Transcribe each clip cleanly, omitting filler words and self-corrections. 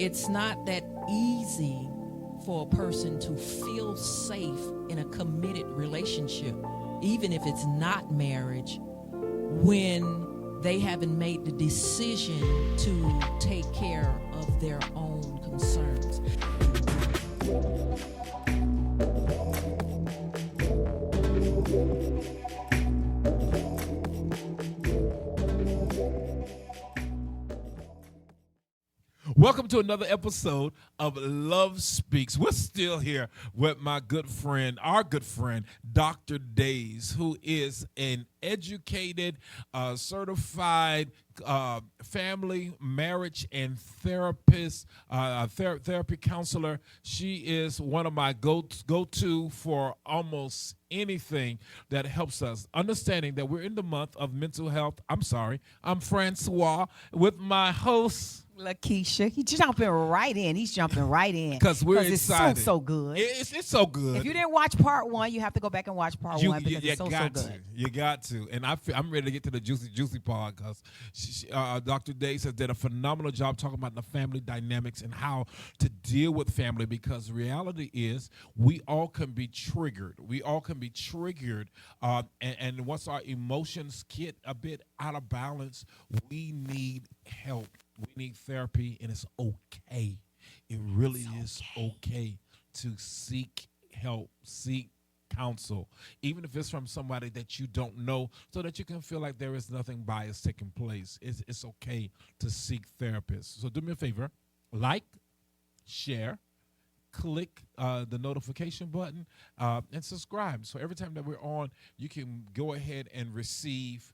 it's not that easy for a person to feel safe in a committed relationship, even if it's not marriage, when they haven't made the decision to take care of their own concerns. Welcome to another episode of Love Speaks. We're still here with my good friend, our good friend, Dr. Days, who is an educated, certified family, marriage, and therapist, therapy counselor. She is one of my go-to for almost anything that helps us. Understanding that we're in the month of mental health. I'm Francois with my host, Lakeisha. He's jumping right in. because we're excited. It's so good. It's so good. If you didn't watch part one, you have to go back and watch part one because it's so good. You got to. And I'm ready to get to the juicy part because Dr. Days has done a phenomenal job talking about the family dynamics and how to deal with family, because reality is we all can be triggered. And once our emotions get a bit out of balance, we need help. We need therapy, and it's okay. It really is okay to seek help, seek counsel, even if it's from somebody that you don't know, so that you can feel like there is nothing bias taking place. It's okay to seek therapists. So do me a favor, like, share, click the notification button, and subscribe. So every time that we're on, you can go ahead and receive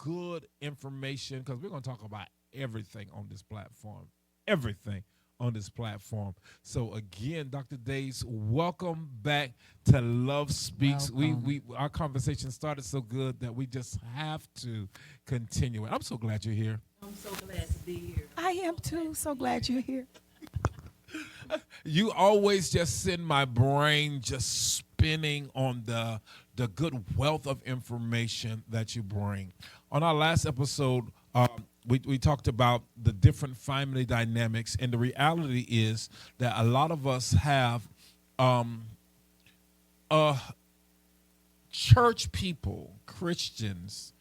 good information, because we're going to talk about everything on this platform. So again, Dr. Days, welcome back to Love Speaks. We our conversation started so good that we just have to continue it. I'm so glad you're here. I'm so glad to be here. I am too. So glad you're here. You always just send my brain just spinning on the good wealth of information that you bring. On our last episode, we talked about the different family dynamics, and the reality is that a lot of us have church people, Christians,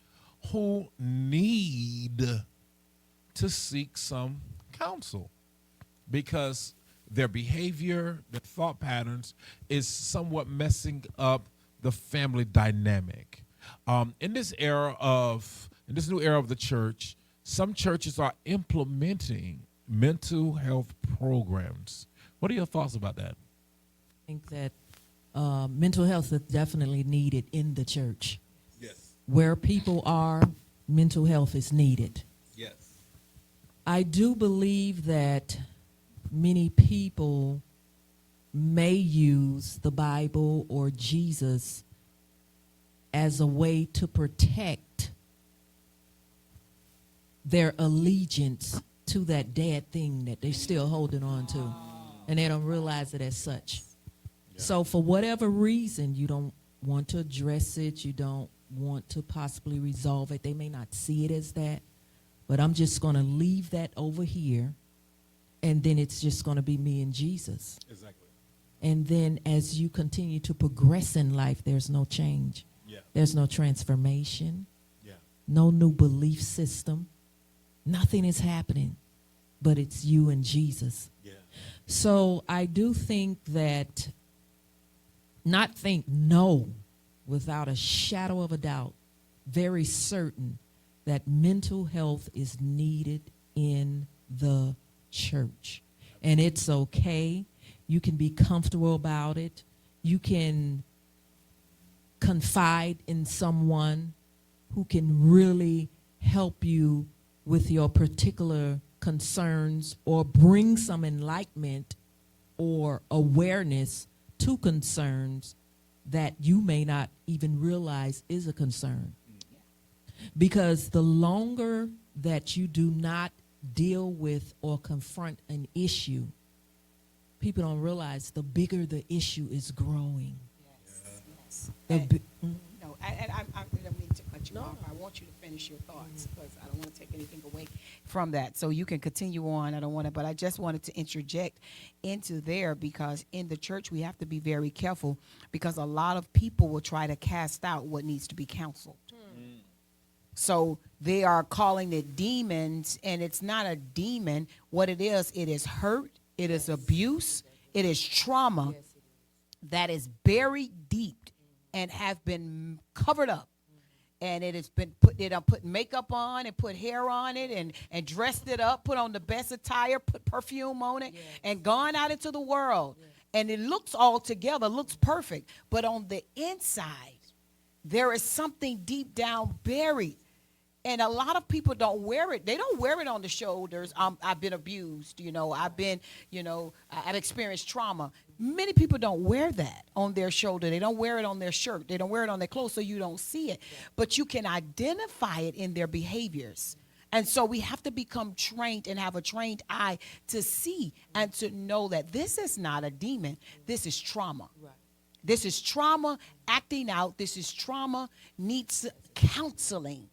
who need to seek some counsel because their behavior, their thought patterns is somewhat messing up the family dynamic. In this new era of the church, some churches are implementing mental health programs. What are your thoughts about that? I think that mental health is definitely needed in the church. Yes. Where people are, mental health is needed. Yes. I do believe that many people may use the Bible or Jesus as a way to protect their allegiance to that dead thing that they're still holding on to, and they don't realize it as such. Yeah. So for whatever reason, you don't want to address it, you don't want to possibly resolve it. They may not see it as that, but I'm just going to leave that over here, and then it's just going to be me and Jesus. Exactly. And then as you continue to progress in life, there's no change. Yeah. There's no transformation. Yeah. No new belief system. Nothing is happening, but it's you and Jesus. Yeah. So I do think that, no, without a shadow of a doubt, very certain that mental health is needed in the church. And it's okay. You can be comfortable about it. You can confide in someone who can really help you with your particular concerns or bring some enlightenment or awareness to concerns that you may not even realize is a concern. Because the longer that you do not deal with or confront an issue, people don't realize the bigger the issue is growing. Yes. I No, I don't mean to cut cut you off. I want you to finish your thoughts because I don't want to take anything away from that. So you can continue on. I don't want to, but I just wanted to interject into there because in the church we have to be very careful because a lot of people will try to cast out what needs to be counseled. So they are calling it demons, and it's not a demon. What it is hurt, it is abuse, it is trauma that is buried deep and have been covered up. And it has been put makeup on and put hair on it and dressed it up, put on the best attire, put perfume on it, and gone out into the world. And it looks all together, looks perfect. But on the inside, there is something deep down buried. And a lot of people don't wear it. They don't wear it on the shoulders. I've been abused, I've been, I've experienced trauma. Many people don't wear that on their shoulder. They don't wear it on their shirt. They don't wear it on their clothes, so you don't see it. But you can identify it in their behaviors. And so we have to become trained and have a trained eye to see and to know that this is not a demon. This is trauma. Right. This is trauma acting out. This is trauma needs counseling.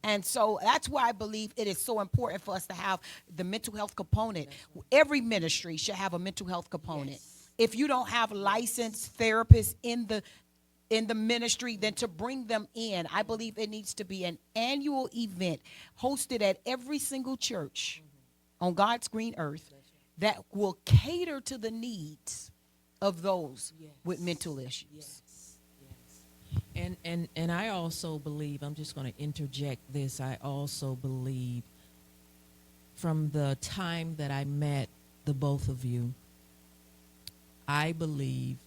And so that's why I believe it is so important for us to have the mental health component. Every ministry should have a mental health component. Yes. If you don't have licensed therapists in the ministry, then to bring them in, I believe it needs to be an annual event hosted at every single church on God's green earth that will cater to the needs of those with mental issues. Yes. And I also believe, I'm just going to interject this, I also believe from the time that I met the both of you, I believe,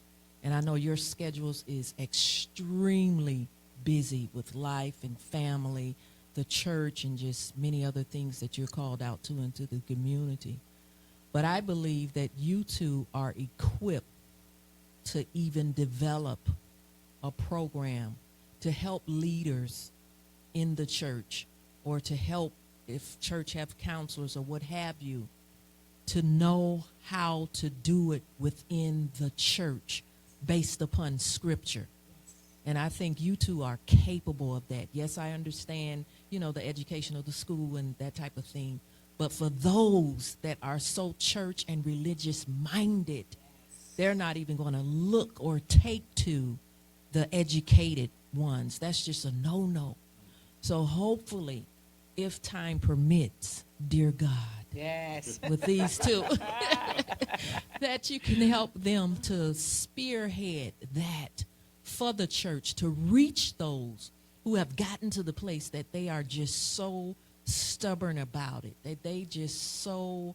and I know your schedules is extremely busy with life and family, the church, and just many other things that you're called out to into the community. But I believe that you two are equipped to even develop a program to help leaders in the church, or to help if church have counselors or what have you, to know how to do it within the church based upon scripture. And I think you two are capable of that. Yes, I understand, the education of the school and that type of thing. But for those that are so church and religious minded, they're not even going to look or take to the educated ones. That's just a no-no. So hopefully, if time permits, dear God, yes, with these two, that you can help them to spearhead that for the church, to reach those who have gotten to the place that they are just so stubborn about it, that they just so,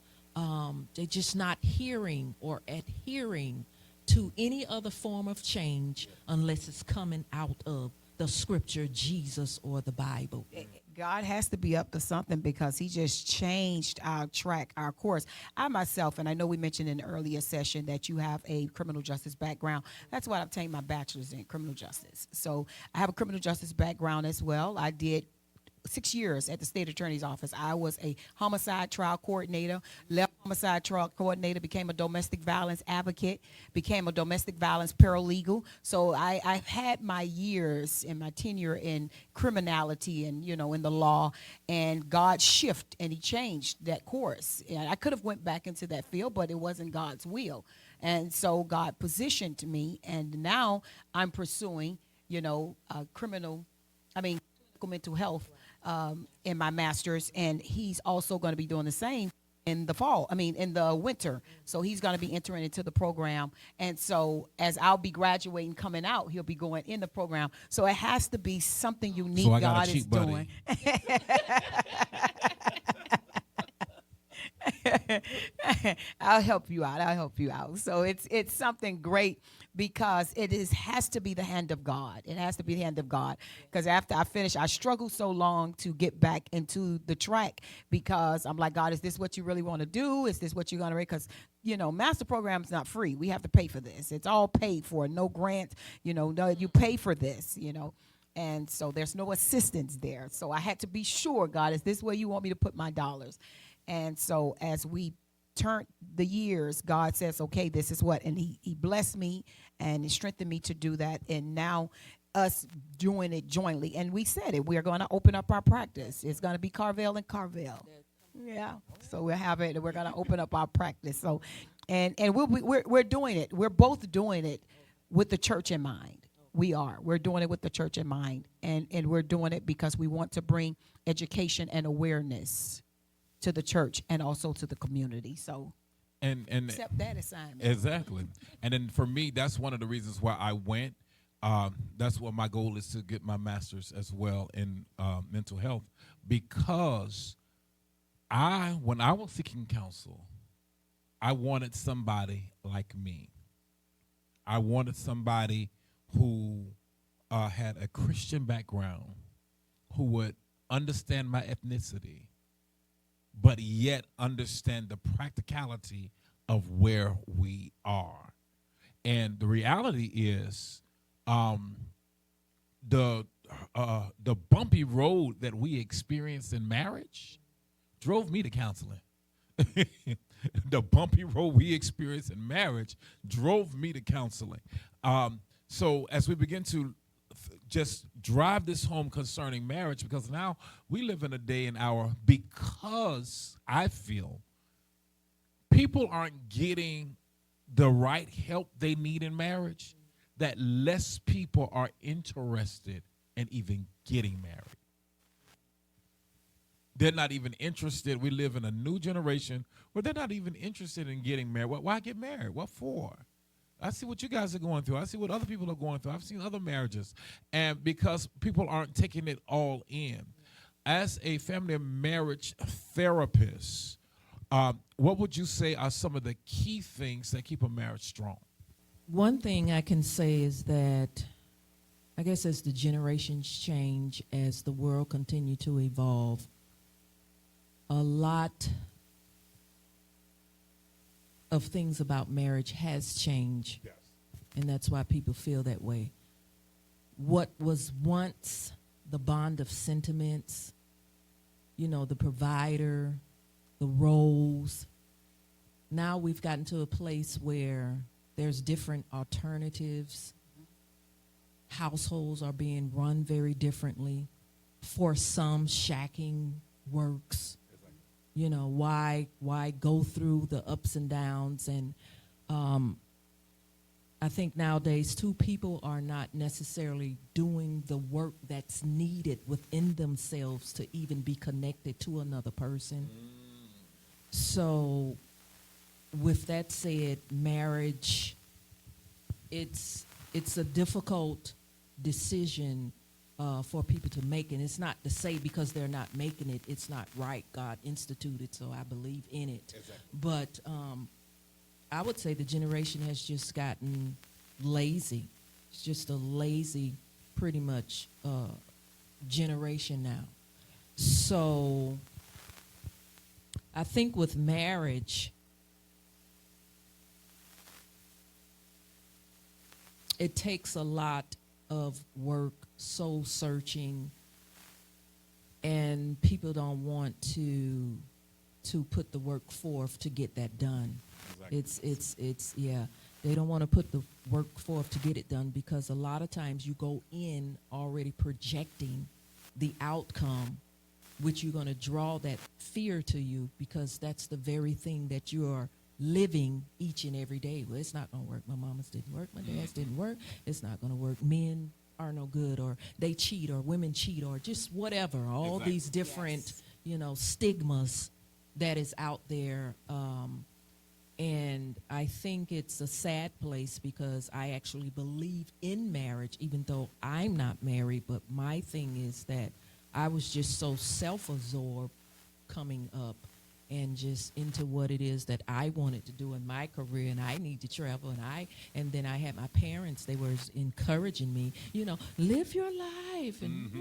they're just not hearing or adhering to any other form of change unless it's coming out of the scripture, Jesus, or the Bible. God has to be up to something because he just changed our track, our course. I myself, and I know we mentioned in the earlier session that you have a criminal justice background. That's why I obtained my bachelor's in criminal justice. So I have a criminal justice background as well. I did 6 years at the state attorney's office. I was a homicide trial coordinator, left homicide trial coordinator, became a domestic violence advocate, became a domestic violence paralegal. So I've had my years and my tenure in criminality and, in the law, and God shifted and he changed that course. And I could have went back into that field, but it wasn't God's will. And so God positioned me, and now I'm pursuing, clinical mental health in my master's, and he's also going to be doing the same in the winter. So he's going to be entering into the program. And so as I'll be graduating, coming out, he'll be going in the program. So it has to be something unique so God is doing. I'll help you out. So it's something great because has to be the hand of God. It has to be the hand of God. Because after I finish, I struggled so long to get back into the track because I'm like, God, is this what you really want to do? Is this what you're going to read? Because, master program is not free. We have to pay for this. It's all paid for. No grant, no, you pay for this, And so there's no assistance there. So I had to be sure, God, is this where you want me to put my dollars? And so as we turn the years, God says, okay, this is what, and he blessed me and he strengthened me to do that. And now us doing it jointly. And we said it. We're going to open up our practice. It's going to be Carvil and Carvil. Yeah. So we'll have it. We're going to open up our practice. So, and we're doing it. We're both doing it with the church in mind. We are. We're doing it with the church in mind. And we're doing it because we want to bring education and awareness to the church and also to the community. So and accept that assignment. Exactly. And then for me, that's one of the reasons why I went. That's what my goal is, to get my master's as well in mental health, because when I was seeking counsel, I wanted somebody like me. I wanted somebody who had a Christian background, who would understand my ethnicity, but yet understand the practicality of where we are. And the reality is, the bumpy road that we experienced in marriage drove me to counseling. The bumpy road we experienced in marriage drove me to counseling. So as we begin to just drive this home concerning marriage, because now we live in a day and hour, because I feel people aren't getting the right help they need in marriage, that less people are interested in even getting married. They're not even interested. We live in a new generation where they're not even interested in getting married. Why get married? What for? I see what you guys are going through. I see what other people are going through. I've seen other marriages. And because people aren't taking it all in. As a family and marriage therapist, what would you say are some of the key things that keep a marriage strong? One thing I can say is that, I guess as the generations change, as the world continue to evolve, a lot of things about marriage has changed. Yes. And that's why people feel that way. What was once the bond of sentiments, the provider, the roles, now we've gotten to a place where there's different alternatives. Households are being run very differently. For some, shacking works. Why go through the ups and downs? And I think nowadays, too, people are not necessarily doing the work that's needed within themselves to even be connected to another person. So with that said, marriage, it's a difficult decision for people to make, and it's not to say because they're not making it, it's not right. God instituted, so I believe in it. Exactly. But I would say the generation has just gotten lazy. It's just a lazy, pretty much, generation now. So I think with marriage, it takes a lot of work, soul searching, and people don't want to put the work forth to get that done. Exactly. It's they don't want to put the work forth to get it done, because a lot of times you go in already projecting the outcome, which you're going to draw that fear to you, because that's the very thing that you're living each and every day. Well, it's not going to work. My mama's didn't work. My dad's didn't work. It's not going to work. Men are no good, or they cheat, or women cheat, or just whatever. All Exactly. these different, stigmas that is out there. And I think it's a sad place, because I actually believe in marriage, even though I'm not married. But my thing is that I was just so self-absorbed coming up and just into what it is that I wanted to do in my career, and I need to travel, and then I had my parents, they were encouraging me, live your life, and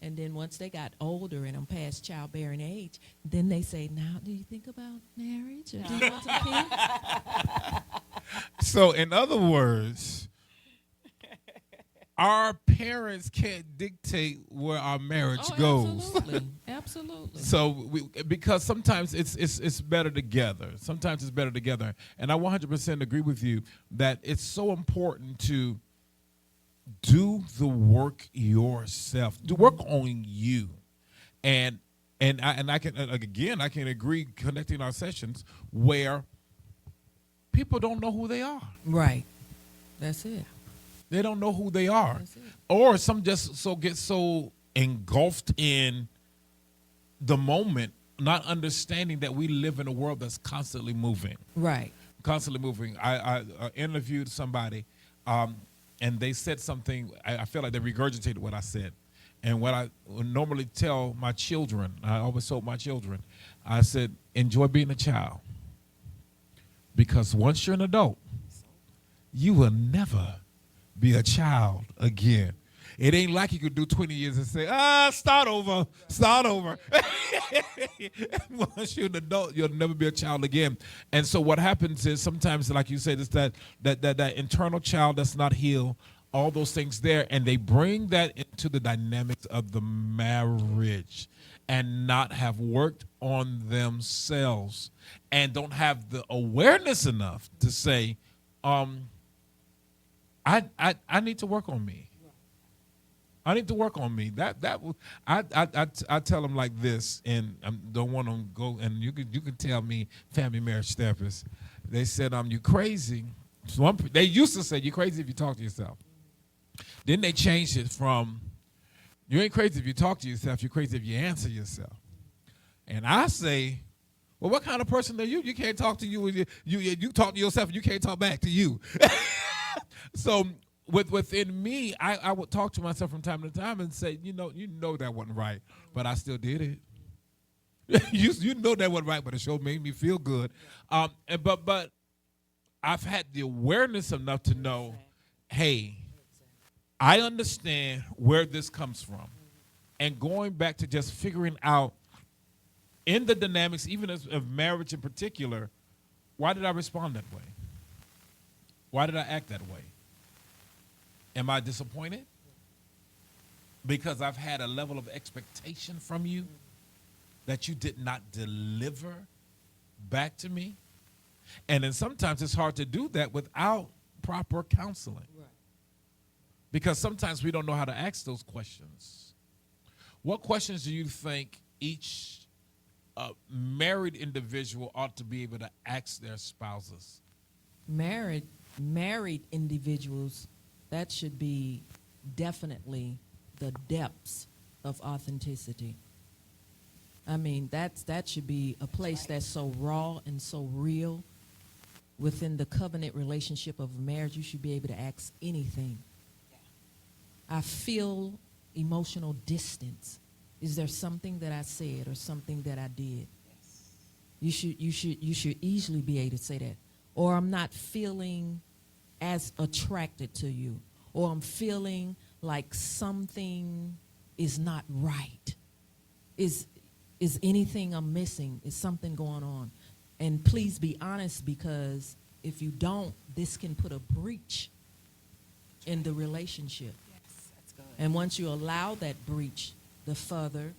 and then once they got older and I'm past childbearing age, then they say, now do you think about marriage, or do you want some kids? So in other words, our parents can't dictate where our marriage goes. Absolutely. So because sometimes it's better together. Sometimes it's better together. And I 100% agree with you that it's so important to do the work yourself. Do work on you, and I can again I can agree connecting our sessions where people don't know who they are. Right. That's it. They don't know who they are, That's it. or some just get so engulfed in the moment, not understanding that we live in a world that's constantly moving. Right. Constantly moving. I interviewed somebody, and they said something. I feel like they regurgitated what I said. And what I would normally tell my children, I always told my children, I said, enjoy being a child. Because once you're an adult, you will never be a child again. It ain't like you could do 20 years and say, start over. Once you're an adult, you'll never be a child again. And so what happens is sometimes, like you said, it's that internal child that's not healed, all those things there, and they bring that into the dynamics of the marriage and not have worked on themselves and don't have the awareness enough to say, I need to work on me. I need to work on me. I tell them like this, and I don't want to go. And you can tell me, family marriage therapists, they said you crazy. They used to say you crazy if you talk to yourself. Then they changed it from you ain't crazy if you talk to yourself. You're crazy if you answer yourself. And I say, well, what kind of person are you? You can't talk to you. You talk to yourself, and you can't talk back to you. So within me, I would talk to myself from time to time and say, you know that wasn't right, but I still did it. you know that wasn't right, but it sure made me feel good. But I've had the awareness enough to know, hey, I understand where this comes from, and going back to just figuring out in the dynamics, even of marriage in particular, why did I respond that way? Why did I act that way? Am I disappointed? Because I've had a level of expectation from you that you did not deliver back to me? And then sometimes it's hard to do that without proper counseling. Right. Because sometimes we don't know how to ask those questions. What questions do you think each married individual ought to be able to ask their spouses? Married individuals, that should be definitely the depths of authenticity. I mean, that should be a place that's so raw and so real. Within the covenant relationship of marriage, you should be able to ask anything. I feel emotional distance. Is there something that I said or something that I did? Yes. You should easily be able to say that. Or I'm not feeling as attracted to you, or I'm feeling like something is not right. Is anything I'm missing? Is something going on? And please be honest, because if you don't, this can put a breach in the relationship. Yes, that's good. And once you allow that breach, the further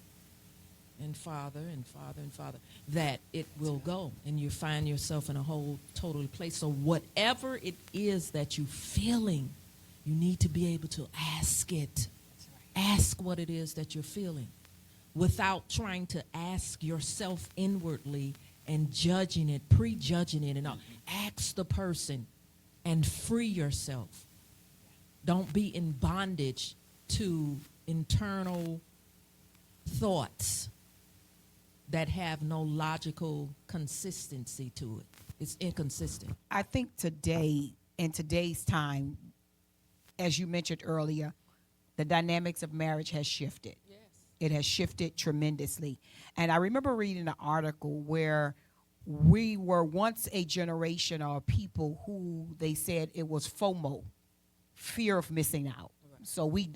and farther and farther and farther, that it will go, and you find yourself in a whole totally place. So whatever it is that you're feeling, you need to be able to ask it. That's right. Ask what it is that you're feeling without trying to ask yourself inwardly and judging it, prejudging it and all. Ask the person and free yourself. Don't be in bondage to internal thoughts that have no logical consistency to it. It's inconsistent. I think today, in today's time, as you mentioned earlier, the dynamics of marriage has shifted. Yes. It has shifted tremendously. And I remember reading an article where we were once a generation of people who they said it was FOMO, fear of missing out. Right. So we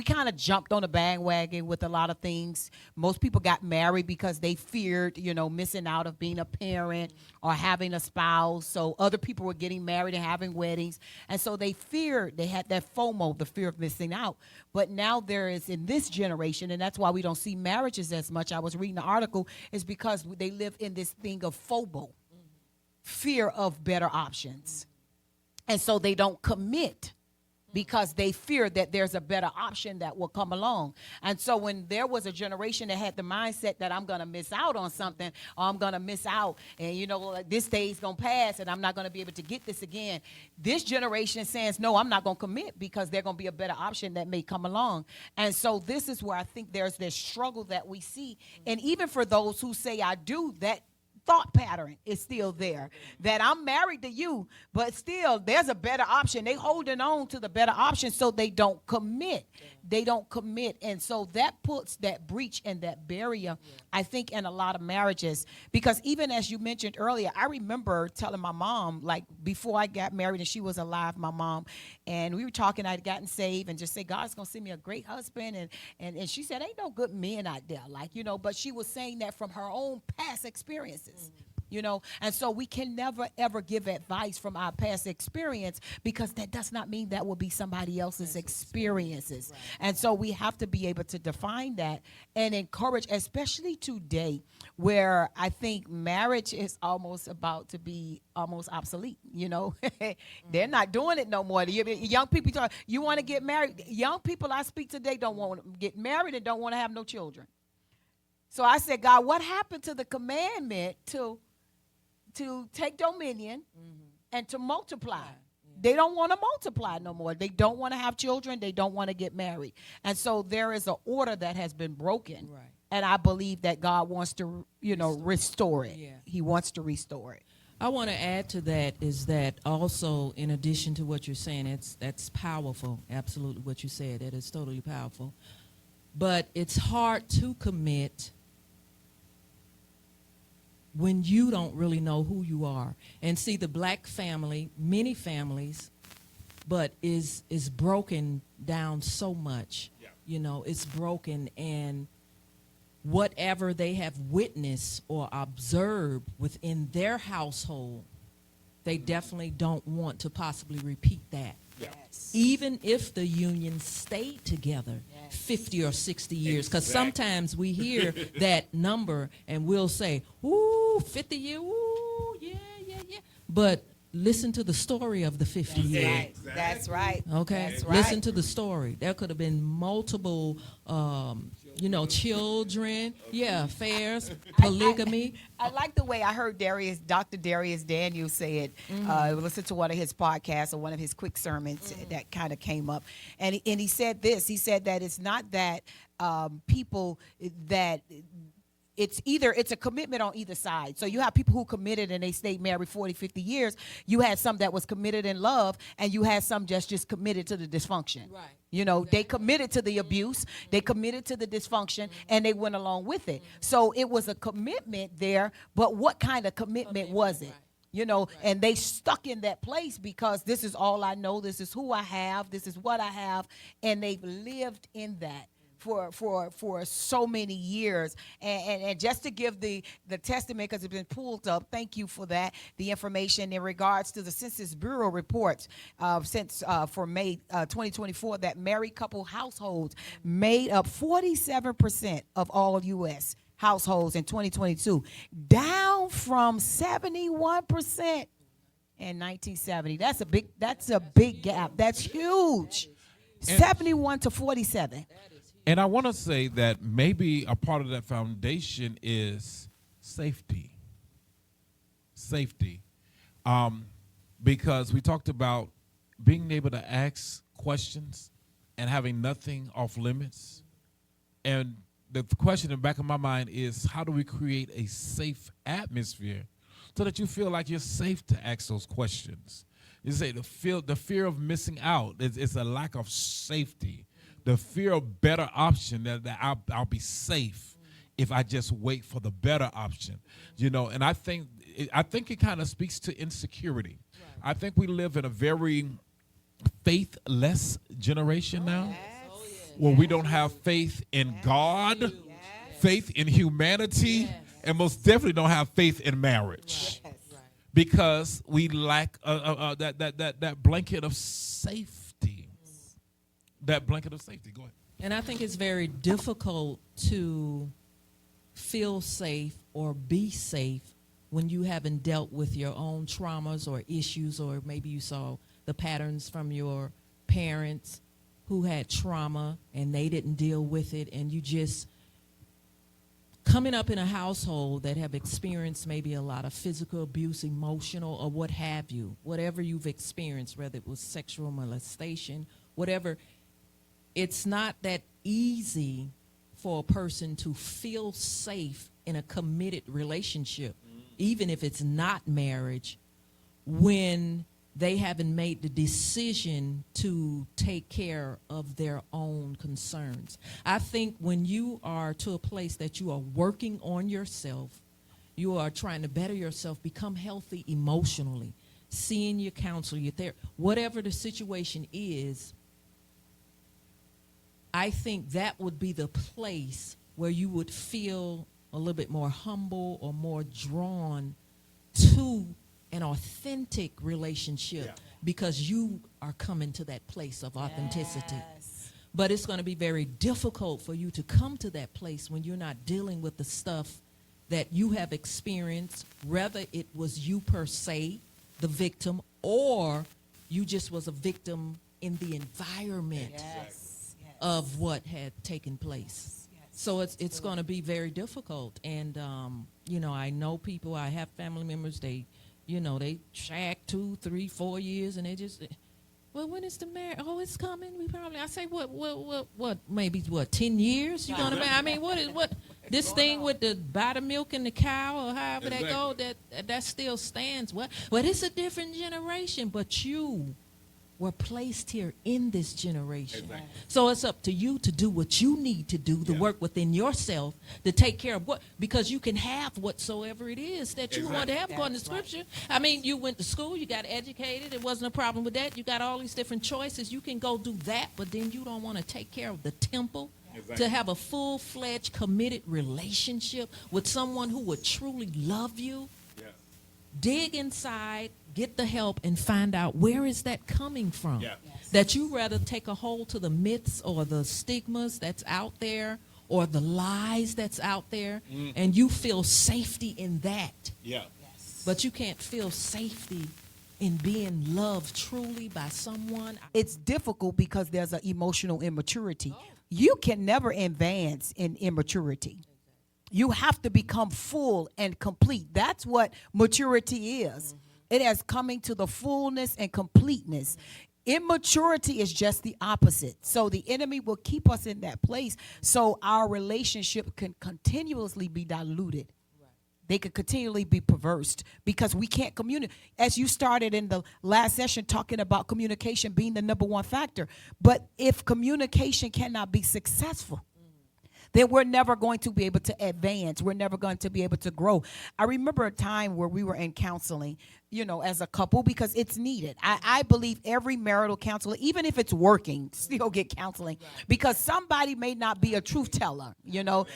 kind of jumped on the bandwagon with a lot of things. Most people got married because they feared, missing out of being a parent or having a spouse. So other people were getting married and having weddings. And so they feared, they had that FOMO, the fear of missing out. But now there is, in this generation, and that's why we don't see marriages as much. I was reading the article, is because they live in this thing of FOMO, fear of better options. And so they don't commit because they fear that there's a better option that will come along. And so when there was a generation that had the mindset that I'm going to miss out on something, or I'm going to miss out, and this day's going to pass and I'm not going to be able to get this again, this generation says, no, I'm not going to commit because there's going to be a better option that may come along. And so this is where I think there's this struggle that we see. And even for those who say I do, that thought pattern is still there, that I'm married to you, but still there's a better option. They holding on to the better option, so they don't commit. They don't commit. And so that puts that breach and that barrier, I think, in a lot of marriages. Because even as you mentioned earlier, I remember telling my mom, like before I got married and she was alive, my mom, and we were talking, I'd gotten saved, and just say, God's going to send me a great husband. And she said, ain't no good men out there, but she was saying that from her own past experiences. And so we can never, ever give advice from our past experience, because that does not mean that will be somebody else's experiences. Right. And so we have to be able to define that and encourage, especially today, where I think marriage is almost about to be almost obsolete. They're not doing it no more. Young people talk, you want to get married. Young people I speak today don't want to get married and don't want to have no children. So I said, God, what happened to the commandment to take dominion and to multiply? They don't want to multiply no more. They don't want to have children. They don't want to get married. And so there is an order that has been broken. Right. And I believe that God wants to, restore it. Yeah. He wants to restore it. I want to add to that is that also, in addition to what you're saying, that's powerful. Absolutely what you said. That is totally powerful. But it's hard to commit when you don't really know who you are. And see, the black family, many families, but is broken down so much. Yeah. It's broken, and whatever they have witnessed or observed within their household, they definitely don't want to possibly repeat that. Yes. Even if the union stayed together 50 or 60 years, because sometimes we hear that number and we'll say, ooh, 50 years, ooh, yeah. But listen to the story of the 50 years. Right. That's right. Okay? That's right. Listen to the story. There could have been multiple, children, affairs, polygamy. I like the way I heard Dr. Darius Daniels say it. Listen to one of his podcasts or one of his quick sermons that kind of came up. And he said this. He said that it's not that people that... It's a commitment on either side. So you have people who committed and they stayed married 40, 50 years. You had some that was committed in love, and you had some just committed to the dysfunction. Right. Exactly. They committed to the abuse, they committed to the dysfunction, and they went along with it. So it was a commitment there, but what kind of commitment was it? Right. And they stuck in that place because this is all I know, this is who I have, this is what I have, and they've lived in that for so many years. And just to give the testament, because it's been pulled up, thank you for that, the information in regards to the Census Bureau reports for May 2024, that married couple households made up 47% of all U.S. households in 2022, down from 71% in 1970. That's a big gap. That's huge. 71 to 47. And I want to say that maybe a part of that foundation is safety. Safety. Because we talked about being able to ask questions and having nothing off limits. And the question in the back of my mind is, how do we create a safe atmosphere so that you feel like you're safe to ask those questions? You say the fear of missing out is a lack of safety. The fear of better option, that I'll be safe if I just wait for the better option, And I think it kind of speaks to insecurity. Right. I think we live in a very faithless generation now, where we don't have faith in God, faith in humanity, and most definitely don't have faith in marriage, because we lack that blanket of safety. That blanket of safety. Go ahead. And I think it's very difficult to feel safe or be safe when you haven't dealt with your own traumas or issues, or maybe you saw the patterns from your parents who had trauma and they didn't deal with it, and you just coming up in a household that have experienced maybe a lot of physical abuse, emotional, or what have you, whatever you've experienced, whether it was sexual molestation, whatever, it's not that easy for a person to feel safe in a committed relationship, even if it's not marriage, when they haven't made the decision to take care of their own concerns. I think when you are to a place that you are working on yourself, you are trying to better yourself, become healthy emotionally, seeing your counselor, your therapist, whatever the situation is, I think that would be the place where you would feel a little bit more humble or more drawn to an authentic relationship, because you are coming to that place of authenticity. Yes. But it's going to be very difficult for you to come to that place when you're not dealing with the stuff that you have experienced, whether it was you per se, the victim, or you just was a victim in the environment Yes. of what had taken place. Yes. So it's going to be very difficult. And, I know people, I have family members, they track 2, 3, 4 years, and they just, well, when is the marriage? Oh, it's coming. I say, what, maybe 10 years? You're going to marry? I mean, what, this thing with the buy the milk and the cow, or however that go, that still stands. Well, it's a different generation, but you were placed here in this generation. Exactly. So it's up to you to do what you need to do, to work within yourself, to take care of because you can have whatsoever it is that you want to have according to Scripture. I mean, you went to school, you got educated, it wasn't a problem with that. You got all these different choices. You can go do that, but then you don't want to take care of the temple. To have a full-fledged, committed relationship with someone who would truly love you. Dig inside, get the help, and find out where is that coming from. Yeah. Yes. That you rather take a hold to the myths or the stigmas that's out there or the lies that's out there, and you feel safety in that. Yeah. Yes. But you can't feel safety in being loved truly by someone. It's difficult because there's an emotional immaturity. You can never advance in immaturity. You have to become full and complete. That's what maturity is. It is coming to the fullness and completeness. Immaturity is just the opposite. So the enemy will keep us in that place so our relationship can continuously be diluted. They could continually be perversed because we can't communicate. As you started in the last session talking about communication being the number one factor. But if communication cannot be successful, then we're never going to be able to advance. We're never going to be able to grow. I remember a time where we were in counseling, as a couple, because it's needed. I believe every marital counselor, even if it's working, still get counseling, because somebody may not be a truth teller.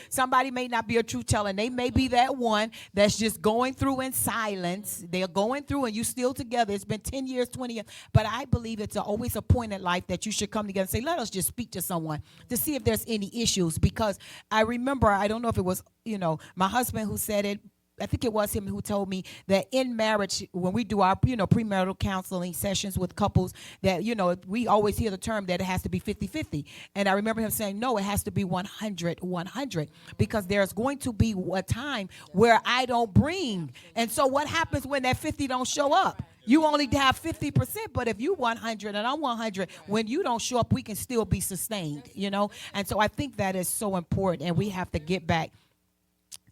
Somebody may not be a truth teller, and they may be that one that's just going through in silence. They're going through, and you still together. It's been 10 years, 20 years. But I believe it's always a point in life that you should come together and say, let us just speak to someone to see if there's any issues. Because I remember, I don't know if it was, my husband who said it, I think it was him who told me that in marriage, when we do our, premarital counseling sessions with couples, that, we always hear the term that it has to be 50-50. And I remember him saying, no, it has to be 100-100, because there's going to be a time where I don't bring. And so what happens when that 50 don't show up? You only have 50%, but if you 100 and I'm 100, when you don't show up, we can still be sustained, And so I think that is so important, and we have to get back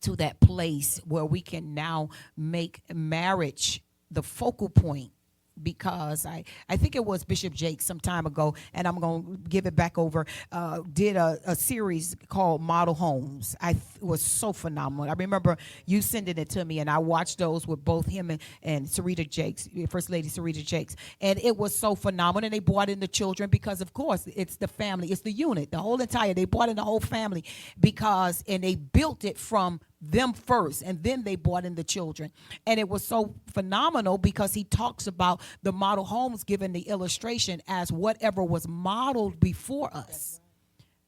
to that place where we can now make marriage the focal point. Because I think it was Bishop Jake some time ago, and I'm going to give it back over, did a series called Model Homes. It was so phenomenal. I remember you sending it to me, and I watched those with both him and Sarita Jakes, First Lady Sarita Jakes. And it was so phenomenal. And they brought in the children because, of course, it's the family. It's the unit, the whole entire. They brought in the whole family and they built it from them first, and then they brought in the children. And it was so phenomenal because he talks about the model homes, giving the illustration as whatever was modeled before us.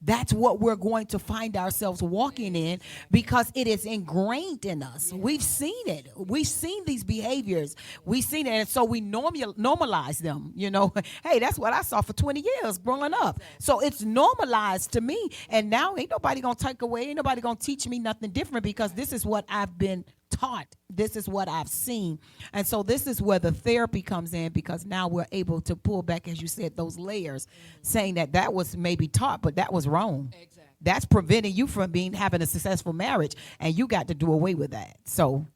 that's what we're going to find ourselves walking in, because it is ingrained in us. We've seen it. We've seen these behaviors. We've seen it. And so we normalize them. You know, hey, that's what I saw for 20 years growing up. So it's normalized to me. And now ain't nobody going to take away, ain't nobody going to teach me nothing different, because this is what I've been taught. This is what I've seen. And so this is where the therapy comes in, because now we're able to pull back, as you said, those layers, saying that was maybe taught, but that was wrong. Exactly. That's preventing you from having a successful marriage, and you got to do away with that. So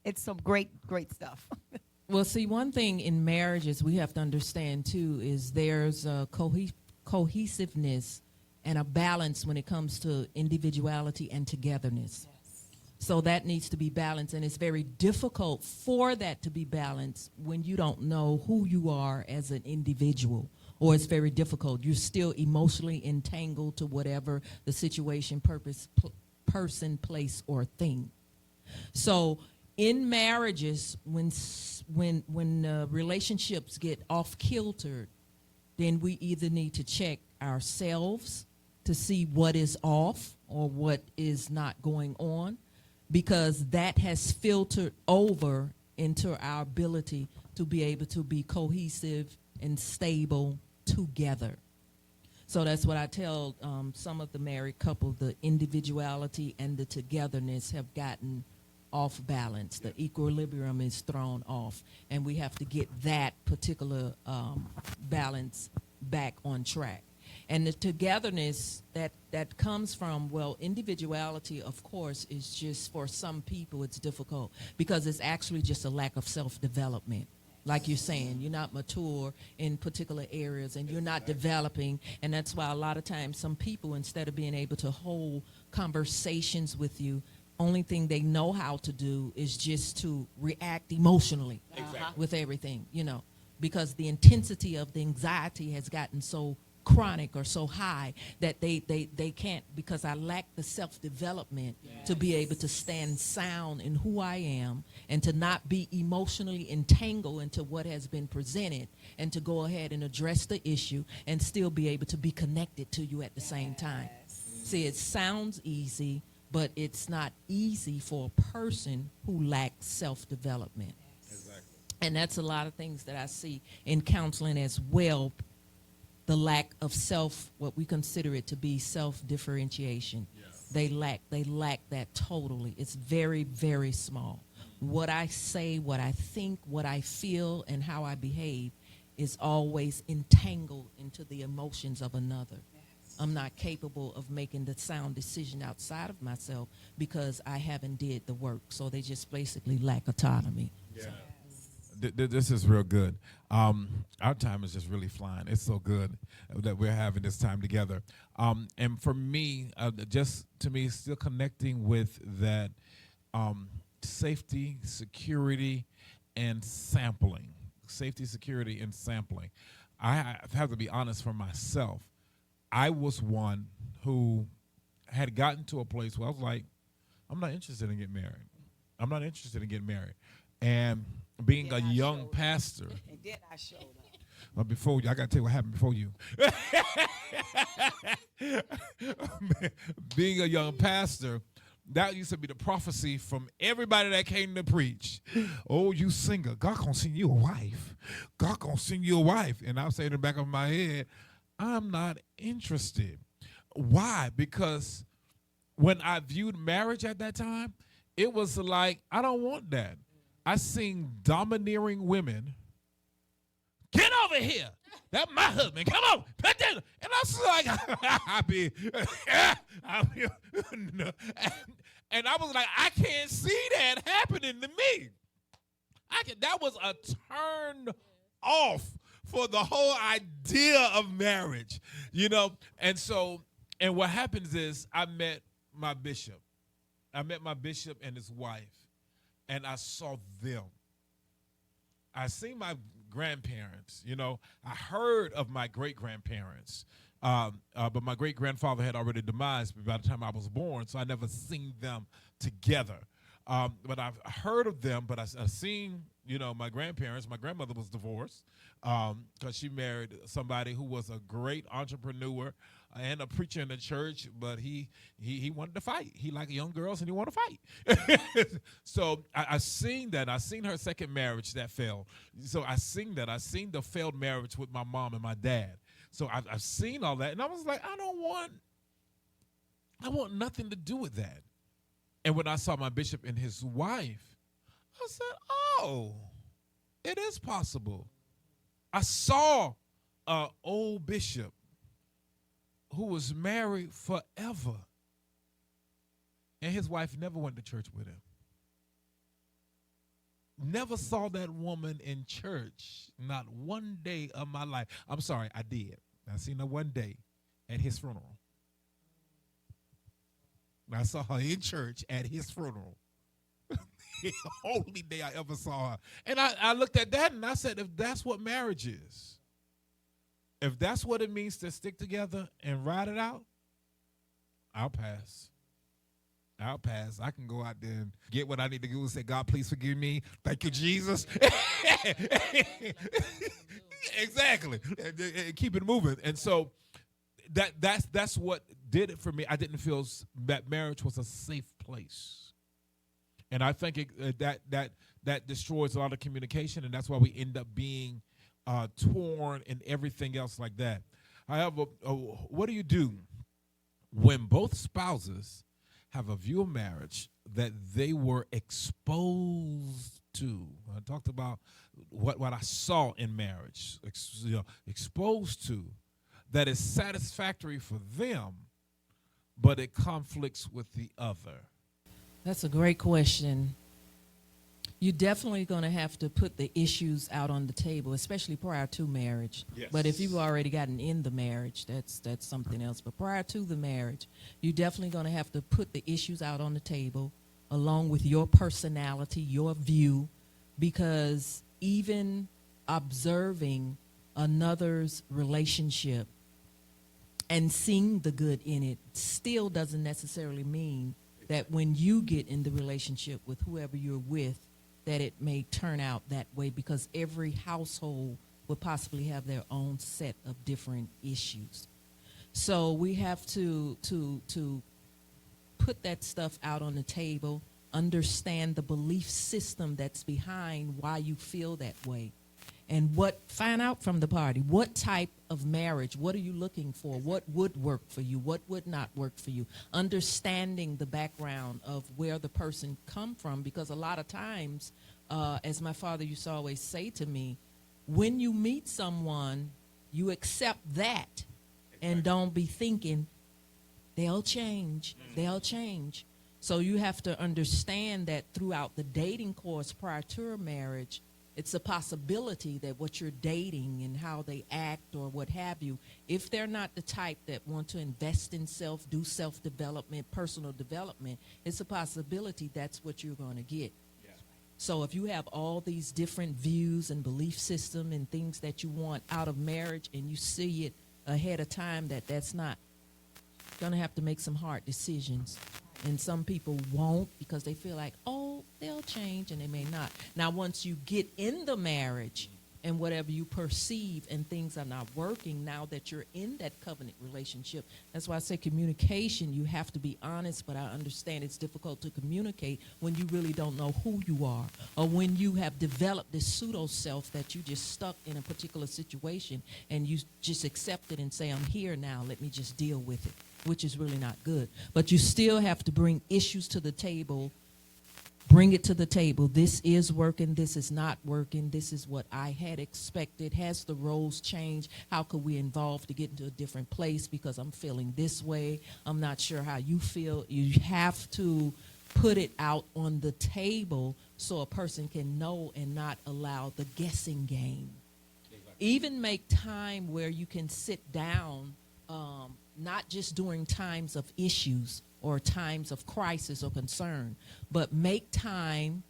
it's some great stuff. Well, see, one thing in marriages we have to understand too is there's a cohesiveness and a balance when it comes to individuality and togetherness. So that needs to be balanced, and it's very difficult for that to be balanced when you don't know who you are as an individual, or it's very difficult. You're still emotionally entangled to whatever the situation, purpose, person, place, or thing. So in marriages, when relationships get off kiltered, then we either need to check ourselves to see what is off or what is not going on, because that has filtered over into our ability to be able to be cohesive and stable together. So that's what I tell some of the married couple: the individuality and the togetherness have gotten off balance. The equilibrium is thrown off, and we have to get that particular balance back on track. And the togetherness that comes from, well, individuality, of course, is just, for some people, it's difficult because it's actually just a lack of self-development. Like you're saying, you're not mature in particular areas, and you're not developing. And that's why a lot of times some people, instead of being able to hold conversations with you, only thing they know how to do is just to react emotionally with everything, you know, because the intensity of the anxiety has gotten so chronic or so high that they can't, because I lack the self-development to be able to stand sound in who I am, and to not be emotionally entangled into what has been presented, and to go ahead and address the issue and still be able to be connected to you at the same time. See, it sounds easy, but it's not easy for a person who lacks self-development. And that's a lot of things that I see in counseling as well. The lack of what we consider it to be self-differentiation. They lack that totally. It's very, very small. What I say, what I think, what I feel, and how I behave is always entangled into the emotions of another. I'm not capable of making the sound decision outside of myself because I haven't did the work. So they just basically lack autonomy. Yeah. This is real good. Our time is just really flying. It's so good that we're having this time together. And for me, just to me, still connecting with that safety, security, and sampling. Safety, security, and sampling. I have to be honest for myself. I was one who had gotten to a place where I was like, I'm not interested in getting married. I'm not interested in getting married. And being a young pastor. And then I showed up. But before you, I got to tell you what happened before you. Being a young pastor, that used to be the prophecy from everybody that came to preach. Oh, you singer, God gonna send you a wife. God gonna send you a wife. And I'll say in the back of my head, I'm not interested. Why? Because when I viewed marriage at that time, it was like, I don't want that. I seen domineering women. Get over here. That's my husband. Come on. Put that. And I was like, and I was like, I can't see that happening to me. That was a turn off for the whole idea of marriage, you know? And so, and what happens is I met my bishop. I met my bishop and his wife. And I saw them. I seen my grandparents, you know. I heard of my great-grandparents, but my great-grandfather had already demised by the time I was born, so I never seen them together. But I've heard of them, but I've seen, you know, my grandparents. My grandmother was divorced because she married somebody who was a great entrepreneur, and a preacher in the church, but he wanted to fight. He liked young girls and he wanted to fight. So I seen that. I seen her second marriage that failed. So I seen that. I seen the failed marriage with my mom and my dad. So I've seen all that, and I was like, I want nothing to do with that. And when I saw my bishop and his wife, I said, oh, it is possible. I saw an old bishop who was married forever, and his wife never went to church with him. Never saw that woman in church, not one day of my life. I'm sorry, I did. I seen her one day at his funeral. I saw her in church at his funeral. The only day I ever saw her. And I looked at that and I said, if that's what marriage is, if that's what it means to stick together and ride it out, I'll pass. I'll pass. I can go out there and get what I need to do and say, God, please forgive me. Thank you, Jesus. Exactly. And keep it moving. And so that's what did it for me. I didn't feel that marriage was a safe place. And I think that destroys a lot of communication, and that's why we end up being torn and everything else like that. However, what do you do when both spouses have a view of marriage that they were exposed to? I talked about what I saw in marriage, exposed to, that is satisfactory for them, but it conflicts with the other. That's a great question. You're definitely going to have to put the issues out on the table, especially prior to marriage. Yes. But if you've already gotten in the marriage, that's something else. But prior to the marriage, you're definitely going to have to put the issues out on the table along with your personality, your view, because even observing another's relationship and seeing the good in it still doesn't necessarily mean that when you get in the relationship with whoever you're with, that it may turn out that way, because every household would possibly have their own set of different issues. So we have to put that stuff out on the table, understand the belief system that's behind why you feel that way, and find out from the party, what type of marriage, what are you looking for, what would work for you, what would not work for you, understanding the background of where the person come from, because a lot of times, as my father used to always say to me, when you meet someone, you accept that and don't be thinking, they'll change, they'll change. So you have to understand that throughout the dating course prior to a marriage, it's a possibility that what you're dating and how they act or what have you, if they're not the type that want to invest in self, do self-development, personal development, it's a possibility that's what you're going to get. Yeah. So if you have all these different views and belief system and things that you want out of marriage and you see it ahead of time that's not, going to have to make some hard decisions. And some people won't because they feel like, oh, they'll change, and they may not. Now, once you get in the marriage and whatever you perceive and things are not working, now that you're in that covenant relationship, that's why I say communication, you have to be honest, but I understand it's difficult to communicate when you really don't know who you are, or when you have developed this pseudo-self that you just stuck in a particular situation and you just accept it and say, I'm here now, let me just deal with it, which is really not good. But you still have to bring issues to the table, bring it to the table. This is working, this is not working, this is what I had expected. Has the roles changed? How could we evolve to get into a different place because I'm feeling this way? I'm not sure how you feel. You have to put it out on the table so a person can know and not allow the guessing game. Even make time where you can sit down, not just during times of issues or times of crisis or concern, but make time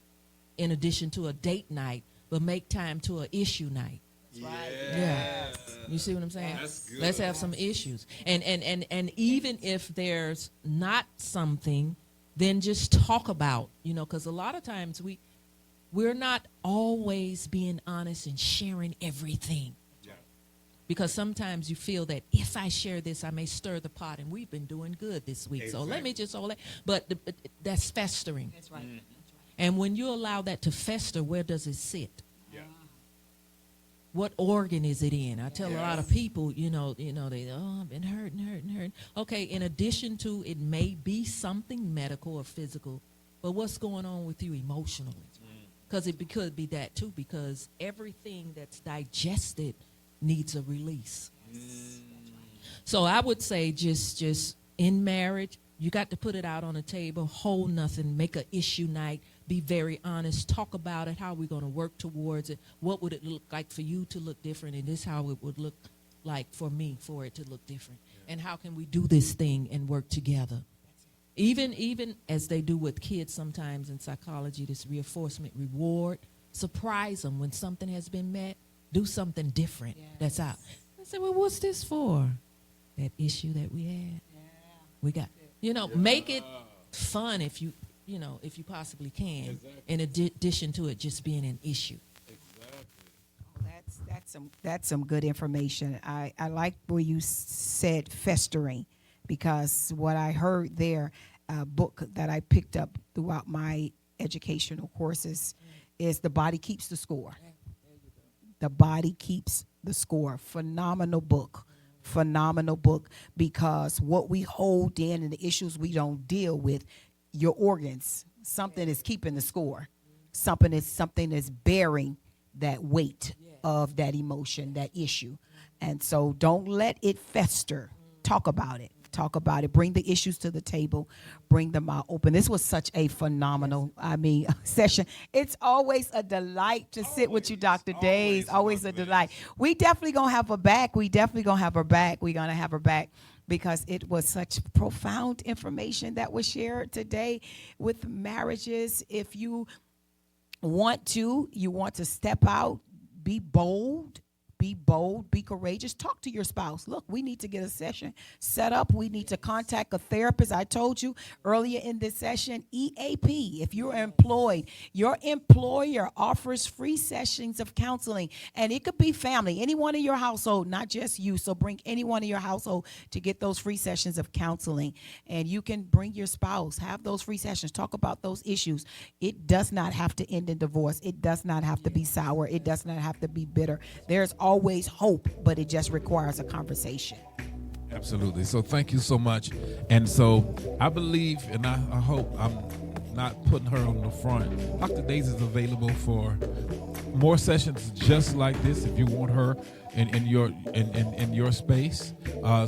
in addition to a date night, but make time to an issue night. That's right. Yeah. You see what I'm saying? That's good. Let's have some issues. And even if there's not something, then just talk about, because a lot of times we're not always being honest and sharing everything. Because sometimes you feel that if I share this, I may stir the pot, and we've been doing good this week. So let me just hold it. But that's festering. That's right. And when you allow that to fester, where does it sit? Yeah. What organ is it in? I tell a lot of people, they, I've been hurting. Okay, in addition to it may be something medical or physical, but what's going on with you emotionally? Because it could be that too, because everything that's digested needs a release. So I would say just in marriage, you got to put it out on the table, hold nothing, make an issue night, be very honest, talk about it, how we're going to work towards it, what would it look like for you to look different, and this how it would look like for me for it to look different. And how can we do this thing and work together? Even as they do with kids sometimes in psychology, this reinforcement reward, surprise them when something has been met, do something different that's out. I said, well, what's this for? That issue that we had. We got, make it fun if you possibly can, in addition to it just being an issue. That's some good information. I like where you said festering, because what I heard there, a book that I picked up throughout my educational courses, is The Body Keeps the Score. The Body Keeps the Score. Phenomenal book, because what we hold in and the issues we don't deal with, your organs, something is keeping the score. Something is bearing that weight of that emotion, that issue. And so don't let it fester. Talk about it. Bring the issues to the table. Bring them out open. This was such a phenomenal, session. It's always a delight to sit with you, Dr. Days. Always a delight. We definitely going to have her back. We're going to have her back because it was such profound information that was shared today with marriages. If you want to step out, be bold, be courageous. Talk to your spouse. Look, we need to get a session set up. We need to contact a therapist. I told you earlier in this session, EAP. If you're employed, your employer offers free sessions of counseling, and it could be family, anyone in your household, not just you. So bring anyone in your household to get those free sessions of counseling, and you can bring your spouse, have those free sessions, talk about those issues. It does not have to end in divorce. It does not have to be sour. It does not have to be bitter. There's always hope, but it just requires a conversation. Absolutely. So thank you so much. And so I believe, and I hope I'm not putting her on the front, Dr. Days is available for more sessions just like this if you want her in your space.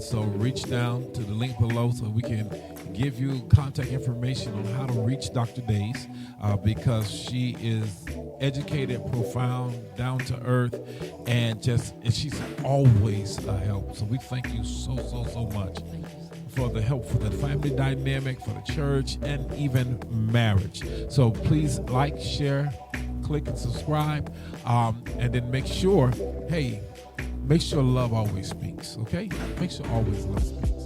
So reach down to the link below so we can give you contact information on how to reach Dr. Days, because she is educated, profound, down to earth, and she's always a help. So we thank you so much for the help for the family dynamic, for the church, and even marriage. So please like, share, click, and subscribe, and then make sure love always speaks. Okay, make sure always love speaks.